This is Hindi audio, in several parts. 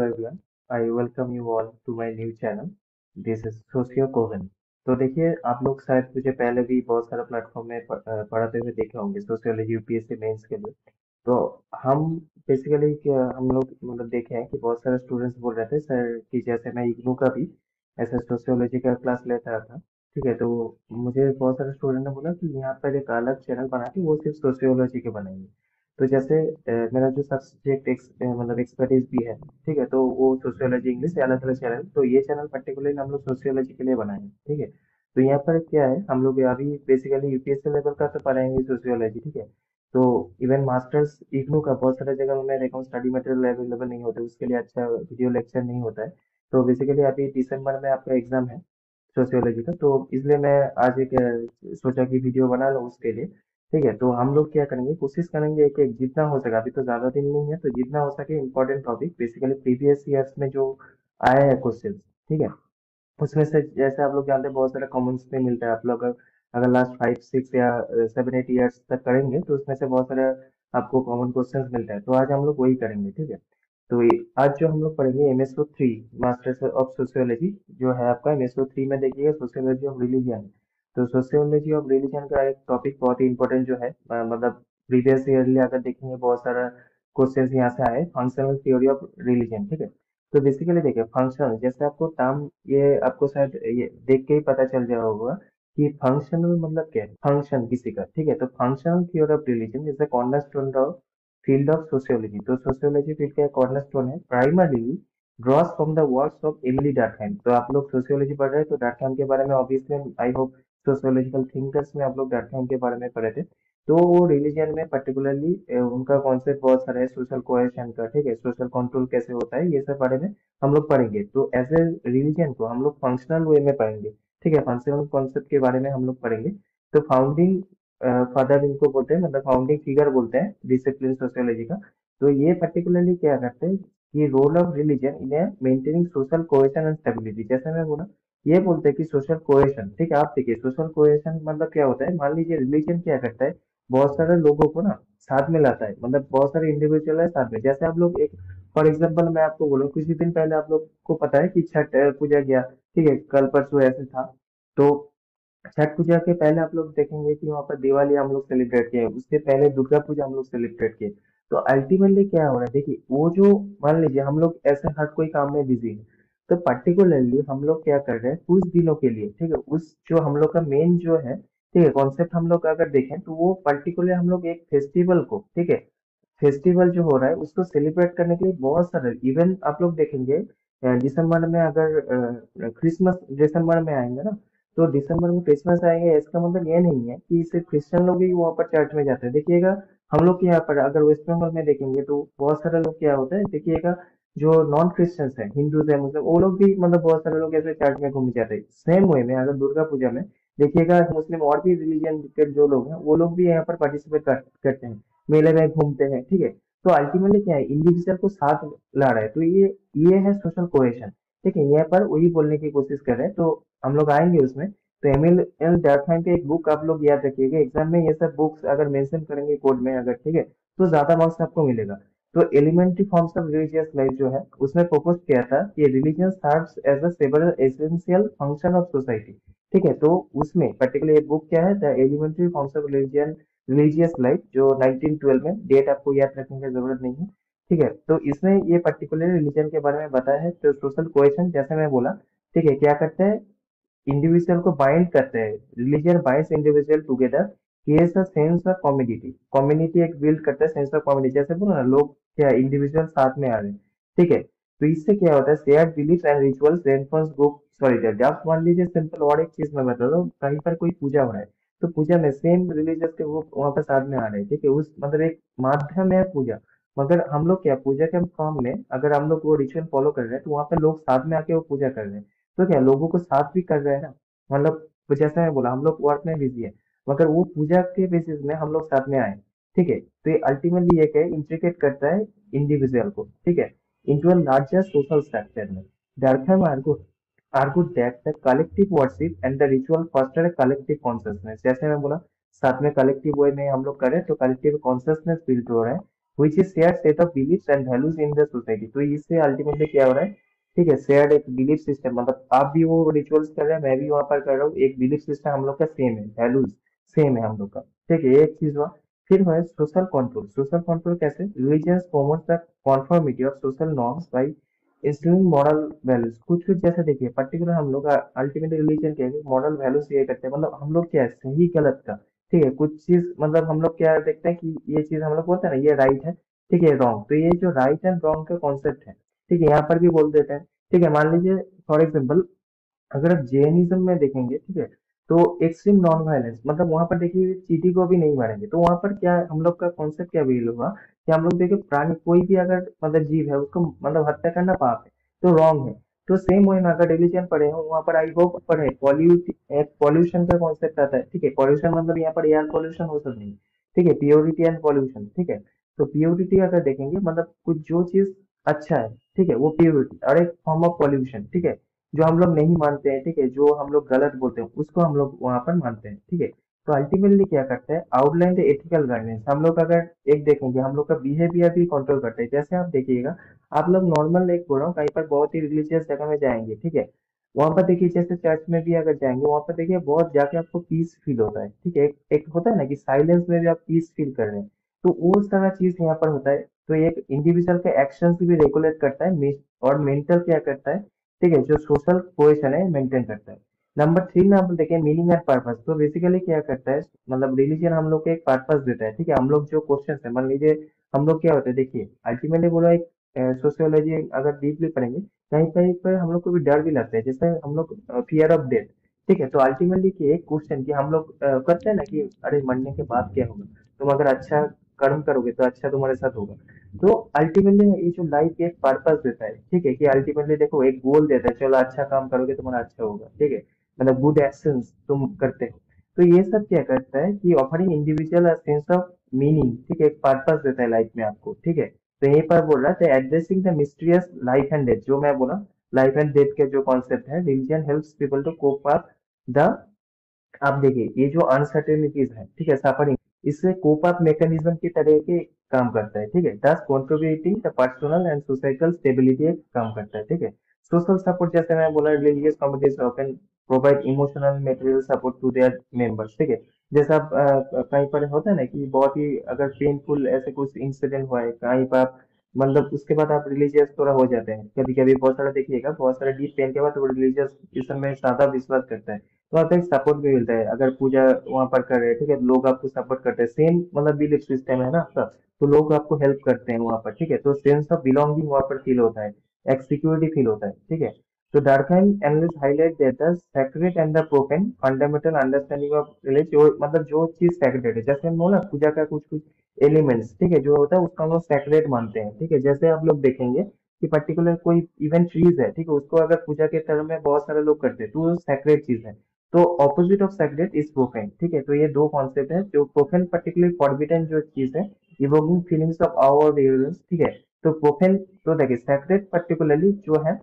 everyone. I welcome you all to my new channel. This is socio CoWIN. तो देखिए, आप लोग शायद मुझे पहले भी बहुत सारे प्लेटफॉर्म में पढ़ाते हुए देखे होंगे सोशियोलॉजी यूपीएससी मेंस के लिए। तो हम बेसिकली क्या हम लोग मतलब देखे हैं कि बहुत सारे स्टूडेंट्स बोल रहे थे सर कि जैसे मैं इग्नू का भी ऐसे सोशियोलॉजी का क्लास लेता था। ठीक है, तो मुझे बहुत सारे स्टूडेंट ने बोला कि यहाँ पर एक अलग चैनल बना के वो सिर्फ सोशियोलॉजी के बनाएंगे। तो जैसे मेरा जो सब्जेक्ट मतलब एक्सपर्टीज भी है, ठीक है, तो वो सोशियोलॉजी इंग्लिश या अलग अलग चैनल, तो ये चैनल पर्टिकुलरली हम लोग सोशियोलॉजी के लिए बनाए हैं। ठीक है, तो यहाँ पर क्या है, हम लोग अभी बेसिकली यूपीएससी लेवल का तो पढ़ाएंगे सोशियोलॉजी। ठीक है, तो इवन मास्टर्स इग्नू का बहुत सारे जगह मैं देखा हूँ स्टडी मटेरियल अवेलेबल नहीं होते, उसके लिए अच्छा वीडियो लेक्चर नहीं होता है। तो बेसिकली अभी दिसंबर में आपका एग्जाम है सोशियोलॉजी का, तो इसलिए मैं आज एक सोचा कि वीडियो बना लूँ उसके लिए। ठीक है, तो हम लोग क्या करेंगे, कोशिश करेंगे कि जितना हो सके, अभी तो ज्यादा दिन नहीं है, तो जितना हो सके important topic basically previous years में जो आए हैं क्वेश्चन, ठीक है, उसमें से जैसे आप लोग जानते हैं बहुत सारे कॉमन्स में मिलता है। आप लोग अगर लास्ट 5 6 या 7 8 ईयर्स तक करेंगे तो उसमें से बहुत सारे आपको कॉमन क्वेश्चंस मिलता है, तो आज हम लोग वही करेंगे। ठीक है, तो आज जो हम लोग पढ़ेंगे एमएसओ 3 मास्टर्स ऑफ सोशियोलॉजी जो है आपका एमएसओ 3 में देखिएगा सोशियोलॉजी ऑफ रिलीजन। तो सोशियोलॉजी ऑफ रिलीजन का एक टॉपिक बहुत ही इंपॉर्टेंट जो है मतलब प्रीवियस ईयरली अगर देखेंगे बहुत सारा क्वेश्चन यहाँ से आए, फंक्शनल थ्योरी ऑफ रिलीजन। ठीक है, तो बेसिकली देखिए फंक्शनल, जैसे आपको टर्म ये आपको शायद ये देख के ही पता चल जाएगा होगा कि फंक्शनल मतलब क्या है, फंक्शन किसी का। ठीक है, तो functional theory of religion is the cornerstone of field of sociology. तो सोशियोलॉजी फील्ड का कॉर्नरस्टोन है, primarily draws from the works of Emile Durkheim. तो आप लोग सोशियोलॉजी पढ़ रहे हैं तो डर्कहाइम के बारे में obviously I hope sociological thinkers में आप लोग डर्कहाइम के बारे में पढ़े थे। तो वो रिलीजन में पर्टिकुलरली उनका कॉन्सेप्ट बहुत सारा है सोशल कोहेशन का। ठीक है, सोशल कंट्रोल कैसे होता है ये सब बारे में हम लोग पढ़ेंगे। तो एज ए रिलीजन को हम लोग फंक्शनल वे में पढ़ेंगे। ठीक है, फंक्शनल कॉन्सेप्ट के बारे में हम लोग पढ़ेंगे। तो फाउंडिंग फादर इनको बोलते हैं, मतलब फाउंडिंग फिगर बोलते हैं डिसिप्लिन सोशियोलॉजी का। तो ये पर्टिकुलरली क्या करते हैं कि role of religion in maintaining social cohesion and stability, जैसे मैं बोला ये बोलते हैं कि सोशल कोहेशन। ठीक है, आप देखिए सोशल कोहेशन मतलब क्या होता है, मान लीजिए रिलीजन क्या करता है, बहुत सारे लोगों को ना साथ में लाता है, मतलब बहुत सारे इंडिविजुअल है साथ में। जैसे आप लोग एक फॉर एग्जाम्पल मैं आपको बोलूँ, कुछ ही दिन पहले आप लोग को पता है कि छठ पूजा गया। ठीक है, कल परसों ऐसे था। तो छठ पूजा के पहले आप लोग देखेंगे कि वहां पर दिवाली हम लोग सेलिब्रेट किए, उसके पहले दुर्गा पूजा हम लोग सेलिब्रेट किए। तो अल्टीमेटली क्या हो रहा है, देखिए वो जो मान लीजिए हम लोग ऐसे हर कोई काम में बिजी है, तो पर्टिकुलरली हम लोग क्या कर रहे हैं कुछ दिनों के लिए, ठीक है, उस जो हम लोग का मेन जो है, ठीक है, कॉन्सेप्ट हम लोग अगर देखें तो वो पर्टिकुलर हम लोग एक फेस्टिवल को, ठीक है, फेस्टिवल जो हो रहा है उसको सेलिब्रेट करने के लिए बहुत सारे इवन आप लोग देखेंगे दिसंबर में अगर क्रिसमस दिसंबर में आएंगे ना, तो दिसंबर में क्रिसमस आएंगे, इसका मतलब ये नहीं है कि सिर्फ क्रिश्चियन लोग ही वहाँ पर चर्च में जाते हैं। देखिएगा हम लोग के यहाँ पर अगर वेस्ट बंगाल में देखेंगे तो बहुत सारे लोग क्या होता है, देखिएगा जो नॉन क्रिश्चियंस है, हिंदूज है, मुस्लिम, वो लोग भी मतलब बहुत सारे लोग ऐसे चर्च में घूमने जाते हैं। सेम वे में अगर दुर्गा पूजा में देखिएगा मुस्लिम और भी रिलीजन के जो लोग हैं वो लोग भी यहाँ पर पार्टिसिपेट करते हैं, मेले में घूमते हैं। ठीक है, तो अल्टीमेटली क्या है, इंडिविजुअल को साथ ला रहा है, तो ये है सोशल कोहेशन। ठीक है, यहाँ पर वही बोलने की कोशिश कर रहे हैं, तो हम लोग आएंगे उसमें। तो एमिल एल डर्कहाइम की एक बुक आप लोग याद रखिएगा, एग्जाम में ये सब बुक्स अगर मेंशन करेंगे कोड में अगर, ठीक है, तो ज्यादा मार्क्स आपको मिलेगा। तो elementary forms of religious life जो है उसमें फोकस किया था कि religion serves as a several essential function of society. ठीक है, तो उसमें पर्टिकुलर ये बुक क्या है, the elementary forms of religion religious life, जो 1912 में, डेट आपको याद रखने की जरूरत नहीं है। ठीक है, तो इसमें ये पर्टिकुलर रिलीजन के बारे में बताया है। तो सोशल कोहेशन जैसे मैं बोला, ठीक है, क्या करते हैं, इंडिविजुअल को बाइंड करते हैं, religion binds individual together, creates a sense of community, community एक बिल्ड करता है, सेंस ऑफ कम्युनिटी, जैसे बोलो ना लोग क्या इंडिविजुअल साथ में आ रहे हैं। ठीक है, तो इससे क्या होता है, shared belief and rituals reinforce group solidarity. आप मान लीजिए सिंपल और एक चीज मैं बता रहा हूँ, कहीं पर कोई पूजा हो रहा है, तो पूजा में सेम रिलीजियस के वो वहां पर साथ में आ रहे हैं। ठीक है, उस मतलब एक माध्यम है पूजा, मगर हम लोग क्या पूजा के फॉर्म में अगर हम लोग वो रिचुअल फॉलो कर रहे हैं तो वहां पे लोग साथ में आके वो पूजा कर रहे हैं। तो क्या लोगों को साथ भी कर रहे हैं ना, मतलब तो जैसे मैं बोला हम लोग वर्क में बिजी है, मगर वो पूजा के बेसिस में हम लोग साथ में आए। ठीक है, तो ये अल्टीमेटली ये क्या इंट्रीकेट करता है इंडिविजुअल को, ठीक है, into a larger social structure में। Durkheim argued that the collective worship and the ritual foster a collective consciousness। जैसे मैं बोला साथ में कलेक्टिव वे में हम लोग करें तो कलेक्टिव कॉन्शियसनेस बिल्ड हो रहा है। which is shared set of beliefs and values in the society। तो इससे अल्टीमेटली क्या हो रहा है, ठीक है, शेयर्ड एक बिलीफ सिस्टम, मतलब आप भी वो रिचुअल्स कर रहे हैं, मैं भी वहां पर कर रहा हूँ, एक बिलीफ सिस्टम हम लोग का सेम है, वैल्यूज सेम है हम लोग का, ठीक है, ये एक चीज हुआ। फिर है सोशल कंट्रोल। सोशल कंट्रोल कैसे, religions promotes the conformity of social norms by instilling moral values. कुछ कुछ जैसे देखिए पर्टिकुलर हम लोग अल्टीमेटली रिलीजन क्या है, मॉरल वैल्यूज ये करते हैं, मतलब हम लोग क्या है सही गलत का, ठीक है, कुछ चीज मतलब हम लोग क्या देखते हैं कि ये चीज हम लोग बोलते हैं ना ये राइट है, ठीक है, रॉन्ग, तो ये जो राइट एंड रॉन्ग का कॉन्सेप्ट है, ठीक है, यहाँ पर भी बोल देते हैं, ठीक है। मान लीजिए फॉर एग्जाम्पल अगर आप जैनिज्म में देखेंगे, ठीक है, तो एक्सट्रीम नॉन वायलेंस, मतलब वहां पर देखिए चींटी को भी नहीं मारेंगे, तो वहां पर क्या हम लोग का कॉन्सेप्ट क्या भी होगा कि हम लोग देखिए प्राणी कोई भी अगर मतलब जीव है उसको मतलब हत्या करना पाप है, तो रॉन्ग है। तो सेम वे में अगर रिलीजन पढ़े हो वहां पर आई होप पढ़े पॉल्यूशन का कॉन्सेप्ट आता है, ठीक है, पॉल्यूशन मतलब यहाँ पर एयर पॉल्यूशन हो सकता नहीं, ठीक है, प्योरिटी एंड पॉल्यूशन, ठीक है। तो प्योरिटी अगर देखेंगे मतलब कुछ जो चीज अच्छा है, ठीक है, वो प्योरिटी, और एक फॉर्म ऑफ पॉल्यूशन, ठीक है, जो हम लोग नहीं मानते हैं, ठीक है, जो हम लोग गलत बोलते हैं उसको हम लोग वहां पर मानते हैं, ठीक है। तो अल्टीमेटली क्या करते हैं, आउटलाइन द एथिकल गाइडेंस, हम लोग अगर एक देखेंगे हम लोग का बिहेवियर भी कंट्रोल करते हैं। जैसे आप देखिएगा, आप लोग नॉर्मल एक बोल रहा हूँ कहीं पर बहुत ही रिलीजियस जगह में जाएंगे, ठीक है, वहां पर देखिए जैसे चर्च में भी अगर जाएंगे वहां पर देखिए बहुत जाके आपको पीस फील होता है, ठीक है, एक होता है ना कि साइलेंस में भी आप पीस फील कर रहे हैं, तो वो सारा चीज यहाँ पर होता है। तो एक इंडिविजुअल के एक्शन भी रेगुलेट करता है, और मेंटल क्या करता है, ठीक है, जो सोशल कोहेशन है मेंटेन करता है। नंबर थ्री में आप देखिए मीनिंग एंड पर्पस। तो बेसिकली क्या करता है, मतलब रिलीजन हम लोग को एक पर्पस देता है, ठीक है, हम लोग जो क्वेश्चन है मान लीजिए हम लोग क्या होता है, देखिए अल्टीमेटली बोला एक सोशियोलॉजी अगर डीपली पढ़ेंगे कहीं कहीं पर हम लोग को भी डर भी लगता है, जैसे हम लोग फियर ऑफ डेथ, ठीक है, तो अल्टीमेटली कि एक क्वेश्चन कि हम लोग करते हैं ना कि अरे मरने के बाद क्या होगा, तुम अगर अच्छा कर्म करोगे तो अच्छा तुम्हारे साथ होगा। तो अल्टीमेटली ये जो लाइफ एक पर्पस देता है, ठीक है, कि अल्टीमेटली देखो एक गोल देता है, चलो अच्छा काम करोगे तुम्हारा अच्छा होगा, ठीक है, मतलब गुड एक्शंस तुम करते हो। तो ये सब क्या करता है कि offering individual sense of meaning, ठीक है, एक पर्पस देता है लाइफ में आपको, ठीक है। तो यहीं पर बोल रहा था addressing the mysterious life and death, जो मैं बोला लाइफ एंड डेथ के जो कॉन्सेप्ट है, religion helps people to cope up the, आप देखिए ये जो अनसर्टेनिटीज है, ठीक है, सफरिंग, इससे कोप अप मैकेनिज्म की तरह के काम करता है, ठीक है, दस contributing the personal and societal stability काम करता है, ठीक है। सोशल सपोर्ट, जैसे मैं बोला religious communities often provide emotional material support to their members, ठीक है। जैसा आप कहीं पर होता है ना कि बहुत ही अगर पेनफुल ऐसे कुछ इंसिडेंट हुआ है कहीं पर मतलब उसके बाद आप रिलीजियस थोड़ा हो जाते हैं, कभी कभी बहुत सारा देखिएगा, बहुत सारा डीप पेन के बाद वो रिलीजियस इस में ज्यादा विश्वास करता है, तो आपको एक सपोर्ट भी मिलता है अगर पूजा वहां पर कर रहे हैं, ठीक है, लोग आपको सपोर्ट करते हैं, सेम मतलब बिलीफ सिस्टम है ना आपका, तो लोग आपको हेल्प करते हैं वहां पर, ठीक है, तो सेंस ऑफ बिलोंगिंग वहां पर फील होता है, एक सिक्योरिटी फील होता है, ठीक है। तो Durkheim analyst highlight that the sacred and the profane fundamental understanding of religion, जो मतलब जो चीज सैक्रेड है, जैसे हम बोला पूजा का कुछ कुछ एलिमेंट्स, ठीक है, जो होता है उसको हम लोग सैक्रेड मानते हैं, ठीक है, जैसे आप लोग देखेंगे कि पर्टिकुलर कोई इवन ट्रीज है, ठीक है, उसको अगर पूजा के तरह में बहुत सारे लोग करते हैं तो वो सैक्रेड चीज है। तो opposite of sacred is profane, ठीक है, तो ये दो कॉन्सेप्ट है, जो प्रोफेन पर्टिकुलरली फॉरबिडन जो चीज है, evoking feelings of our reverse, ठीक है। तो प्रोफेन, तो देखिए सैक्रेड पर्टिकुलरली जो है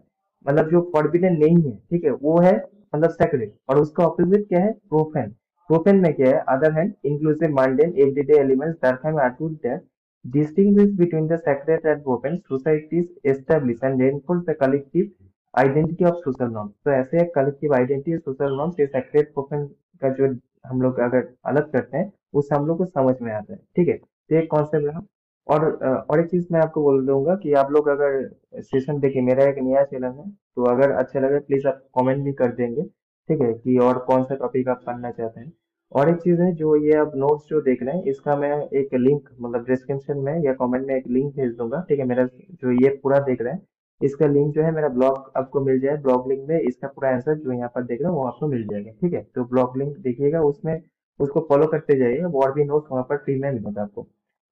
मतलब जो फॉरबिडन नहीं है, ठीक है, वो है मतलब सैक्रेड, और उसका ऑपोजिट क्या है, प्रोफेन। प्रोफेन में क्या है, other hand inclusive minded everyday elements that can argue that distinguish between the sacred and broken societies establish and reinforce the collective identity of social norms. तो ऐसे एक कलेक्टिव आइडेंटिटी सोशल नॉर्म्स ये सेक्रेट प्रोफेन का जो हम लोग अगर अलग करते हैं उससे हम लोग को समझ में आता है, ठीक है, तो एक कॉन्सेप्ट रहा। और एक चीज मैं आपको बोल दूंगा कि आप लोग अगर सेशन देखिए, मेरा एक नया चैनल है, तो अगर अच्छा लगे प्लीज आप कमेंट भी कर देंगे, ठीक है, कि और कौन सा टॉपिक आप पढ़ना चाहते हैं। और एक चीज है जो ये आप नोट्स जो देख रहे हैं इसका मैं एक लिंक मतलब डिस्क्रिप्शन में या कमेंट में एक लिंक भेज दूंगा, ठीक है, मेरा जो ये पूरा देख रहे हैं इसका लिंक जो है मेरा ब्लॉग आपको मिल जाए, ब्लॉग लिंक में इसका पूरा आंसर जो यहाँ पर देख रहे हो वो आपको मिल जाएगा, ठीक है, तो ब्लॉग लिंक देखिएगा उसमें, उसको फॉलो करते जाइएगा, और भी नोट्स वहाँ पर फ्री में मिलेगा आपको,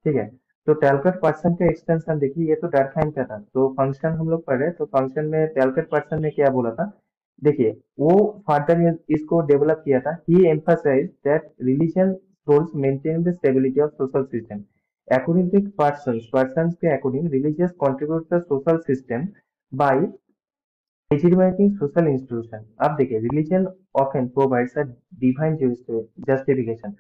ठीक है। तो टैलकट पर्सन का एक्सटेंशन देखिए, ये तो डरखाइन का था, तो फंक्शन हम लोग पढ़ रहे हैं, तो फंक्शन में टैलकट पर्सन ने क्या बोला था, देखिए वो फादर इसको डेवलप किया था, he emphasise that religion roles maintain the stability of social system according to persons के according religious contribute the social system by legitimating social institution। अब देखिए religion often provides a divine justification,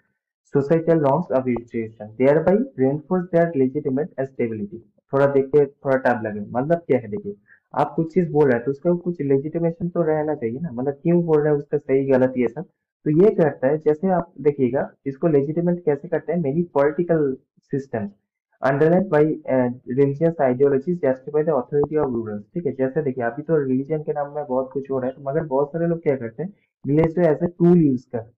societal norms of institution thereby reinforce their legitimate and stability। थोड़ा देखिए, थोड़ा टाइम लगे, मतलब क्या है देखिए, आप कुछ चीज बोल रहे हैं तो उसका कुछ लेजिटिमेशन तो रहना चाहिए ना, मतलब क्यों बोल रहे हैं उसका सही गलत ये सब। तो ये करता है, जैसे आप देखिएगा इसको लेजिटिमेट कैसे करते हैं, many political system underline by religious ideologies justify the authority of rulers. ठीक है, जैसे देखिए अभी तो रिलीजन के नाम में बहुत कुछ हो रहा है, तो मगर बहुत सारे लोग क्या करते हैं, religion as a tool use कर,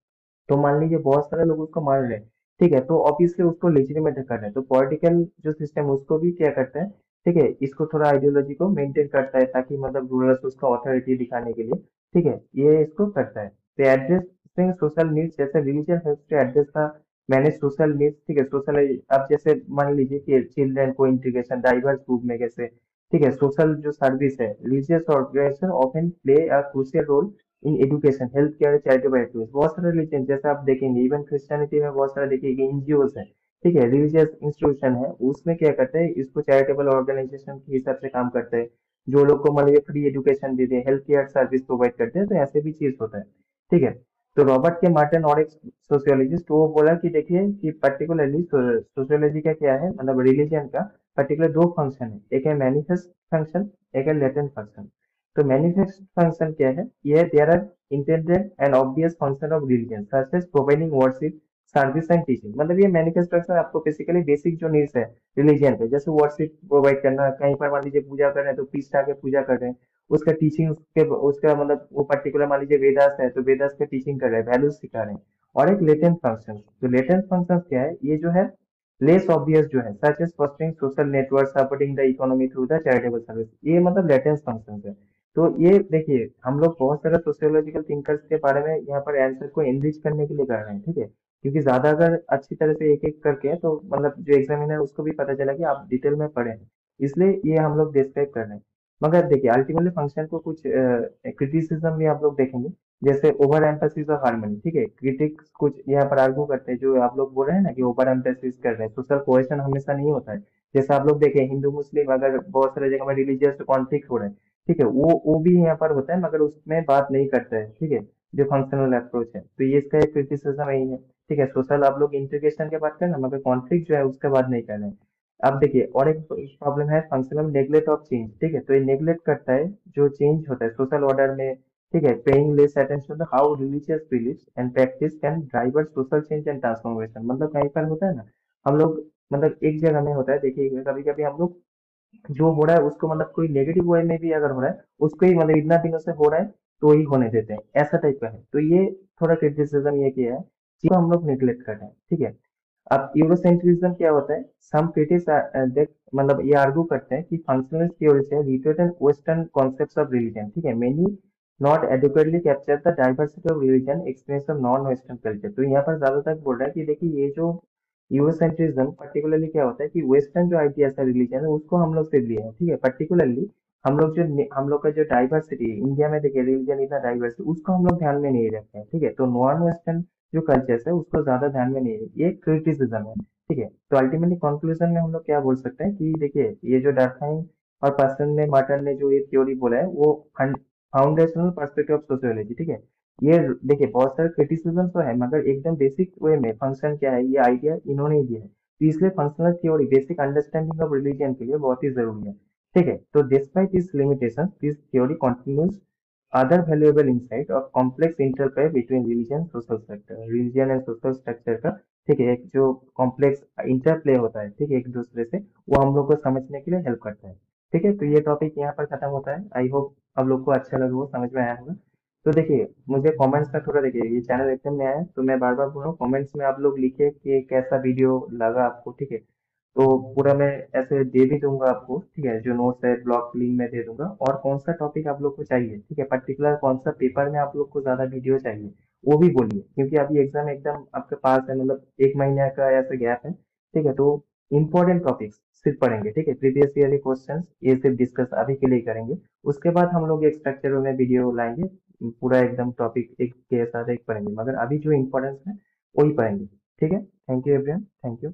तो मान लीजिए बहुत सारे लोग उसको मान रहे हैं, ठीक है, तो ऑब्वियसली उसको लेजिटिमेट कर रहे हैं, तो पॉलिटिकल जो सिस्टम उसको भी क्या करता है, ठीक है, इसको थोड़ा आइडियोलॉजी को मेंटेन करता है ताकि मतलब रूलर्स उसका अथॉरिटी दिखाने के लिए, ठीक है, ये इसको करता है। तो एड्रेसिंग सोशल नीड्स, जैसे religion helps to address the manage social needs. ठीक है, सोशल, अब जैसे मान लीजिए कि चिल्ड्रन को इंटीग्रेशन डाइवर्स ग्रुप में कैसे, ठीक है, सोशल जो सर्विस है, religious organization often play a crucial role in education, health care, charitable activities. बहुत सारे रिलीजन जैसे आप देखेंगे, इवन क्रिश्चियनिटी में बहुत सारे देखिए एनजीओ है, ठीक है, रिलीजियस इंस्टीट्यूशन है, उसमें क्या करते हैं, इसको चैरिटेबल ऑर्गेनाइजेशन के हिसाब से काम करते हैं, जो लोग को मान लीजिए फ्री एजुकेशन देते हैं, हेल्थ केयर सर्विस प्रोवाइड करते हैं, तो ऐसे भी चीज होता है। ठीक है, तो रॉबर्ट के मार्टिन और एक सोशियोलॉजिस्ट, वो बोला कि देखिए कि पर्टिकुलरली सोशियोलॉजी का क्या है, मतलब रिलीजन का पर्टिकुलर दो फंक्शन है, एक है मैनिफेस्ट फंक्शन, एक है लेटेंट फंक्शन। तो मैनिफेस्ट फंक्शन क्या है, ये there are intended and obvious function of religion such as providing worship, service and teaching. मतलब ये मैनिफेस्ट फंक्शन आपको बेसिकली बेसिक जो नीड्स है रिलीजन पे, जैसे वर्शिप प्रोवाइड करना, कहीं पर मान लीजिए पूजा कर रहे हैं तो पीस के पूजा कर रहे हैं, उसका टीचिंग, उसके उसका मतलब वो पर्टिकुलर मान लीजिए वेदास है तो वेदास का टीचिंग कर रहे हैं, वैल्यूज सिखा रहे हैं। और एक लेटेंट फंक्शन, तो लेटेंट फंक्शन क्या है, ये जो है लेस ऑब्वियस जो है, such as fostering social network, supporting the economy through the charitable service, ये मतलब लेटेंट फंक्शन है। तो ये देखिए हम लोग बहुत सारे सोशियोलॉजिकल थिंकर्स के बारे में यहाँ पर आंसर को एनरिच करने के लिए कर रहे हैं, ठीक है, क्योंकि ज्यादा अगर अच्छी तरह से एक एक करके तो मतलब जो एग्जामिनर उसको भी पता चला कि आप डिटेल में पढ़े हैं, इसलिए ये हम लोग डिस्क्राइब कर रहे हैं। मगर देखिए अल्टीमेटली फंक्शन को कुछ क्रिटिसिज्म भी आप लोग देखेंगे, जैसे ओवर एम्फेसिस ऑफ हार्मनी। ठीक है, क्रिटिक्स कुछ यहाँ पर आर्गू करते हैं, जो आप लोग बोल रहे हैं ना कि ओवर एम्फेसिस कर रहे हैं, सोशल कोहेशन हमेशा नहीं होता है। जैसे आप लोग देखें हिंदू मुस्लिम अगर बहुत सारे जगह में रिलीजियस कॉन्फ्लिक्ट हो रहे हैं, ठीक है, वो भी यहाँ पर होता है, मगर उसमें बात नहीं करते हैं, ठीक है, जो फंक्शनल अप्रोच है, तो ये इसका एक क्रिटिसिज्म यही है। ठीक है, सोशल आप लोग इंटीग्रेशन की बात करें ना, मगर कॉन्फ्लिक्ट जो है उसका बात नहीं कर रहे हैं। अब देखिए और एक प्रॉब्लम है फंक्शनल नेग्लेक्ट ऑफ चेंज। ठीक है, तो ये नेग्लेक्ट करता है जो चेंज होता है सोशल ऑर्डर में, ठीक है, paying less attention to how religious beliefs and practice can drive social change and transformation. मतलब कहीं पर होता है ना, हम लोग मतलब एक जगह में होता है, देखिए कभी कभी हम लोग जो हो रहा है उसको मतलब कोई नेगेटिव वे में भी अगर हो रहा है, उसको ही मतलब इतना दिनों से हो रहा है तो ही होने देते हैं, ऐसा टाइप का है। तो ये थोड़ा क्रिटिसिज्म ये किया है, जिसको हम लोग निगलेक्ट कर रहे हैं। ठीक है, अब यूरोसेंट्रिज्म क्या होता है, सम क्रिटिक्स देख मतलब ये आर्गू करते हैं कि फंक्शनल थ्योरी से related western concepts of religion, ठीक है, many not adequately capture the diversity of religion experience of non western culture. तो यहाँ पर ज्यादातर बोल रहा है कि देखिए ये जो यूरोसेंट्रिज्म पर्टिकुलरली क्या होता है कि वेस्टर्न जो आइडियाज है रिलीजन है उसको हम लोग से लिए हैं, ठीक है, पर्टिकुलरली हम लोग जो हम लोग का जो डाइवर्सिटी है इंडिया में, देखिए रिलीजन इतना डाइवर्स है, उसको हम लोग ध्यान में नहीं रखते हैं। ठीक है, तो नॉन वेस्टर्न जो कल्चर्स है उसको ज्यादा ध्यान में नहीं रखते, ये क्रिटिसिज्म है। ठीक है, तो अल्टीमेटली कंक्लूजन में हम लोग क्या बोल सकते हैं कि देखिए ये जो डरखाइन और पर्सन ने मार्टन ने जो ये थ्योरी बोला है वो फाउंडेशनल पर्सपेक्टिव ऑफ सोशियोलॉजी। ठीक है, ये देखिए बहुत सारे क्रिटिसिज्म तो है, मगर एकदम बेसिक वे में फंक्शन क्या है ये आइडिया इन्होंने ही दिया है, तो इसलिए functional theory basic understanding of religion के लिए बहुत ही जरूरी है। ठीक है, तो despite this limitation this theory continues other valuable insight of complex interplay between religion and social structure का, ठीक है, एक जो कॉम्प्लेक्स इंटरप्ले होता है, ठीक है, एक दूसरे से, वो हम लोग को समझने के लिए हेल्प करता है। ठीक है, तो ये टॉपिक यहाँ पर खत्म होता है, आई होप आप लोग को अच्छा लगा हो, समझ में आया होगा। तो देखिए मुझे कमेंट्स में थोड़ा, देखिए ये चैनल एकदम नया है तो मैं बार बार बोल रहा हूँ, कमेंट्स में आप लोग लिखिए कि कैसा वीडियो लगा आपको। ठीक है, तो पूरा मैं ऐसे दे भी दूंगा आपको, ठीक है, जो नोट्स है ब्लॉग लिंक में दे दूंगा, और कौन सा टॉपिक आप लोग को चाहिए, ठीक है, पर्टिकुलर कौन सा पेपर में आप लोग को ज्यादा वीडियो चाहिए वो भी बोलिए, क्योंकि अभी एग्जाम एकदम आपके पास है, मतलब एक महीने का ऐसा गैप है। ठीक है, तो इम्पोर्टेंट टॉपिक्स सिर्फ पढ़ेंगे, ठीक है, प्रीवियस ईयर क्वेश्चंस ये सिर्फ डिस्कस अभी के लिए करेंगे, उसके बाद हम लोग एक स्ट्रक्चर में वीडियो लाएंगे, पूरा एकदम टॉपिक एक के साथ एक पढ़ेंगे, मगर अभी जो इम्पोर्टेंस है वही पढ़ेंगे। ठीक है, thank you everyone, thank you.